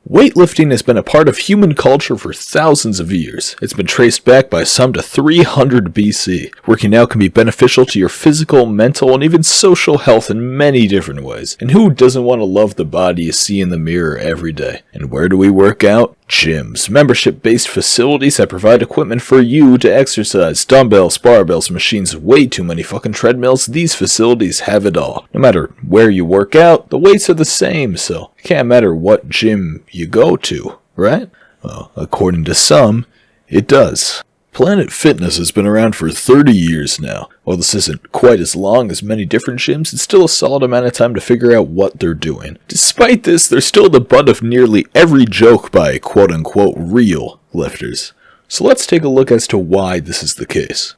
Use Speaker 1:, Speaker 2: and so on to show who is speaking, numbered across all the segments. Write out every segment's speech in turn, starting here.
Speaker 1: Weightlifting has been a part of human culture for thousands of years. It's been traced back by some to 300 BC. Working out can be beneficial to your physical, mental, and even social health in many different ways. And who doesn't want to love the body you see in the mirror every day? And where do we work out? Gyms, membership-based facilities that provide equipment for you to exercise. Dumbbells, barbells, machines, way too many fucking treadmills. These facilities have it all. No matter where you work out, the weights are the same, so it can't matter what gym you go to, right? Well, according to some, it does. Planet Fitness has been around for 30 years now. While this isn't quite as long as many different gyms, it's still a solid amount of time to figure out what they're doing. Despite this, they're still the butt of nearly every joke by quote-unquote real lifters. So let's take a look as to why this is the case.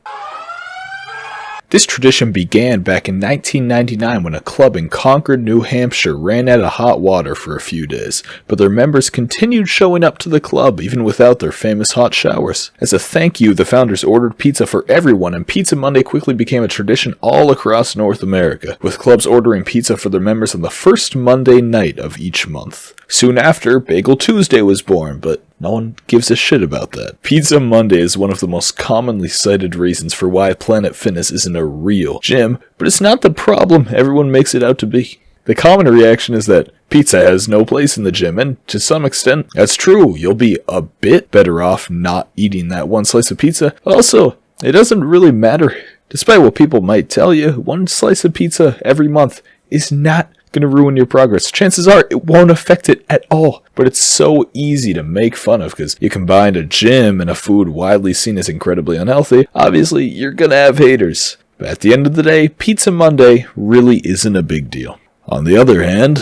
Speaker 1: This tradition began back in 1999 when a club in Concord, New Hampshire ran out of hot water for a few days, but their members continued showing up to the club even without their famous hot showers. As a thank you, the founders ordered pizza for everyone, and Pizza Monday quickly became a tradition all across North America, with clubs ordering pizza for their members on the first Monday night of each month. Soon after, Bagel Tuesday was born, but no one gives a shit about that. Pizza Monday is one of the most commonly cited reasons for why Planet Fitness isn't a real gym, but it's not the problem everyone makes it out to be. The common reaction is that pizza has no place in the gym, and to some extent, that's true. You'll be a bit better off not eating that one slice of pizza. Also, it doesn't really matter. Despite what people might tell you, one slice of pizza every month is not going to ruin your progress. Chances are it won't affect it at all, but it's so easy to make fun of because you combine a gym and a food widely seen as incredibly unhealthy. Obviously, you're going to have haters. But at the end of the day, Pizza Monday really isn't a big deal. On the other hand,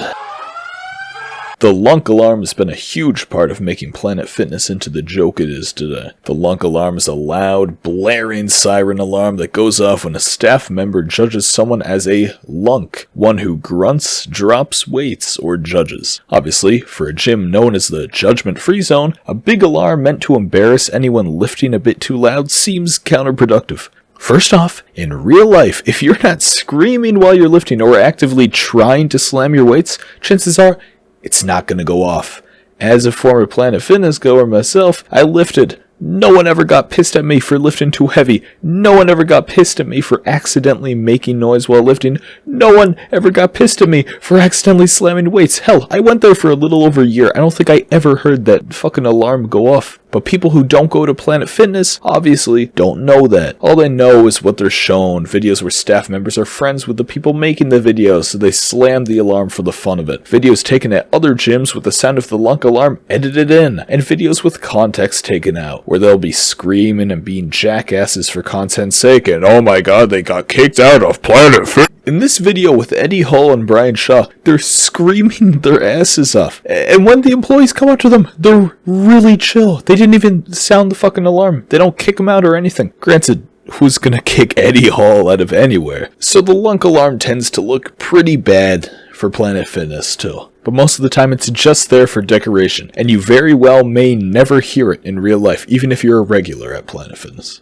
Speaker 1: the lunk alarm has been a huge part of making Planet Fitness into the joke it is today. The lunk alarm is a loud, blaring siren alarm that goes off when a staff member judges someone as a lunk, one who grunts, drops weights, or judges. Obviously, for a gym known as the judgment-free zone, a big alarm meant to embarrass anyone lifting a bit too loud seems counterproductive. First off, in real life, if you're not screaming while you're lifting or actively trying to slam your weights, chances are it's not going to go off. As a former Planet Fitness goer myself, I lifted. No one ever got pissed at me for lifting too heavy. No one ever got pissed at me for accidentally making noise while lifting. No one ever got pissed at me for accidentally slamming weights. Hell, I went there for a little over a year. I don't think I ever heard that fucking alarm go off. But people who don't go to Planet Fitness obviously don't know that. All they know is what they're shown, videos where staff members are friends with the people making the videos, so they slam the alarm for the fun of it. Videos taken at other gyms with the sound of the lunk alarm edited in, and videos with context taken out, where they'll be screaming and being jackasses for content's sake, and oh my god, they got kicked out of Planet Fitness. In this video with Eddie Hall and Brian Shaw, they're screaming their asses off. And when the employees come up to them, they're really chill. They didn't even sound the fucking alarm. They don't kick them out or anything. Granted, who's gonna kick Eddie Hall out of anywhere? So the lunk alarm tends to look pretty bad for Planet Fitness too. But most of the time it's just there for decoration. And you very well may never hear it in real life, even if you're a regular at Planet Fitness.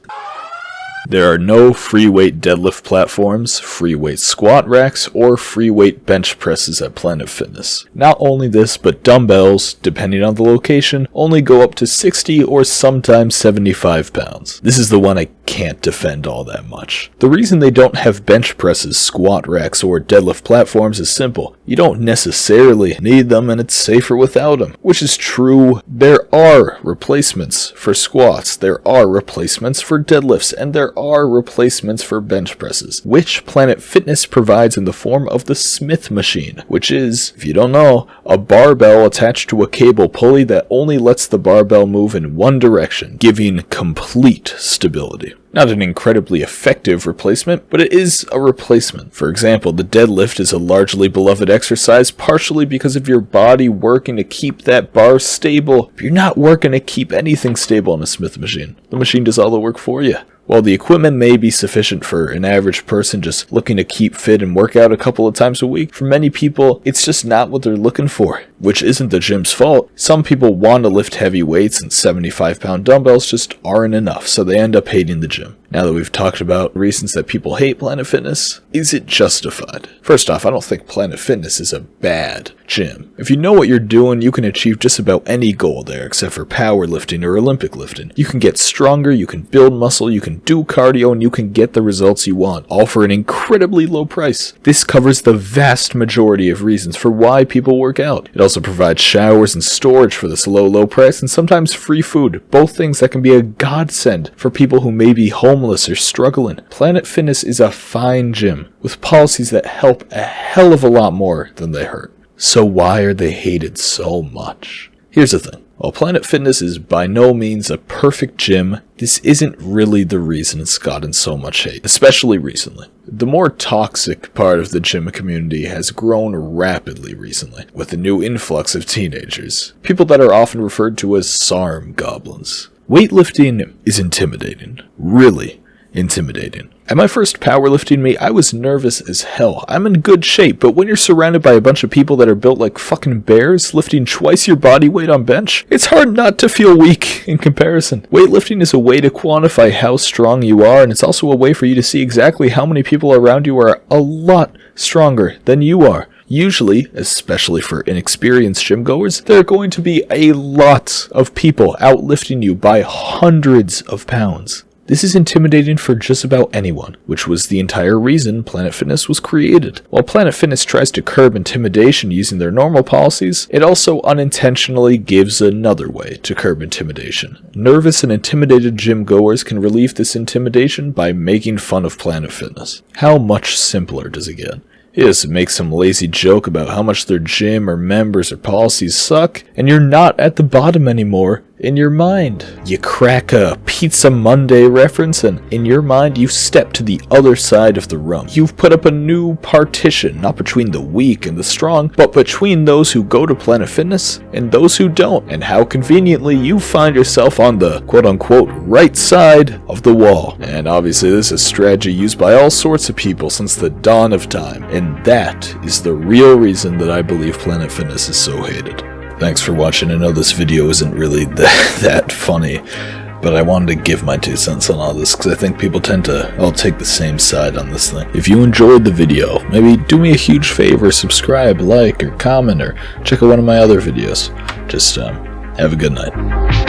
Speaker 1: There are no free weight deadlift platforms, free weight squat racks, or free weight bench presses at Planet Fitness. Not only this, but dumbbells, depending on the location, only go up to 60 or sometimes 75 pounds. This is the one I can't defend all that much. The reason they don't have bench presses, squat racks, or deadlift platforms is simple. You don't necessarily need them, and it's safer without them. Which is true. There are replacements for squats, there are replacements for deadlifts, and there are replacements for bench presses, which Planet Fitness provides in the form of the Smith machine, which is, if you don't know, a barbell attached to a cable pulley that only lets the barbell move in one direction, giving complete stability. Not an incredibly effective replacement, but it is a replacement. For example, the deadlift is a largely beloved exercise partially because of your body working to keep that bar stable. But you're not working to keep anything stable in a Smith machine. The machine does all the work for you. While the equipment may be sufficient for an average person just looking to keep fit and work out a couple of times a week, for many people, it's just not what they're looking for, which isn't the gym's fault. Some people want to lift heavy weights and 75-pound dumbbells just aren't enough, so they end up hating the gym. Now that we've talked about reasons that people hate Planet Fitness, is it justified? First off, I don't think Planet Fitness is a bad gym. If you know what you're doing, you can achieve just about any goal there except for powerlifting or Olympic lifting. You can get stronger, you can build muscle, you can do cardio, and you can get the results you want, all for an incredibly low price. This covers the vast majority of reasons for why people work out. It also provides showers and storage for this low price, and sometimes free food, both things that can be a godsend for people who may be homeless or struggling. Planet Fitness is a fine gym with policies that help a hell of a lot more than they hurt. So why are they hated so much? Here's the thing. While Planet Fitness is by no means a perfect gym, this isn't really the reason it's gotten so much hate, especially recently. The more toxic part of the gym community has grown rapidly recently, with the new influx of teenagers, people that are often referred to as SARM goblins. Weightlifting is intimidating, really intimidating. At my first powerlifting meet, I was nervous as hell. I'm in good shape, but when you're surrounded by a bunch of people that are built like fucking bears, lifting twice your body weight on bench, it's hard not to feel weak in comparison. Weightlifting is a way to quantify how strong you are, and it's also a way for you to see exactly how many people around you are a lot stronger than you are. Usually, especially for inexperienced gym goers, there are going to be a lot of people outlifting you by hundreds of pounds. This is intimidating for just about anyone, which was the entire reason Planet Fitness was created. While Planet Fitness tries to curb intimidation using their normal policies, it also unintentionally gives another way to curb intimidation. Nervous and intimidated gym goers can relieve this intimidation by making fun of Planet Fitness. How much simpler does it get? Yes, make some lazy joke about how much their gym or members or policies suck, and you're not at the bottom anymore in your mind. You crack a Pizza Monday reference, and in your mind you step to the other side of the room. You've put up a new partition, not between the weak and the strong, but between those who go to Planet Fitness and those who don't, and how conveniently you find yourself on the quote-unquote right side of the wall. And obviously this is a strategy used by all sorts of people since the dawn of time, and that is the real reason that I believe Planet Fitness is so hated. Thanks for watching. I know this video isn't really that funny, but I wanted to give my 2 cents on all this because I think people tend to all take the same side on this thing. If you enjoyed the video, maybe do me a huge favor, subscribe, like, or comment, or check out one of my other videos. Just have a good night.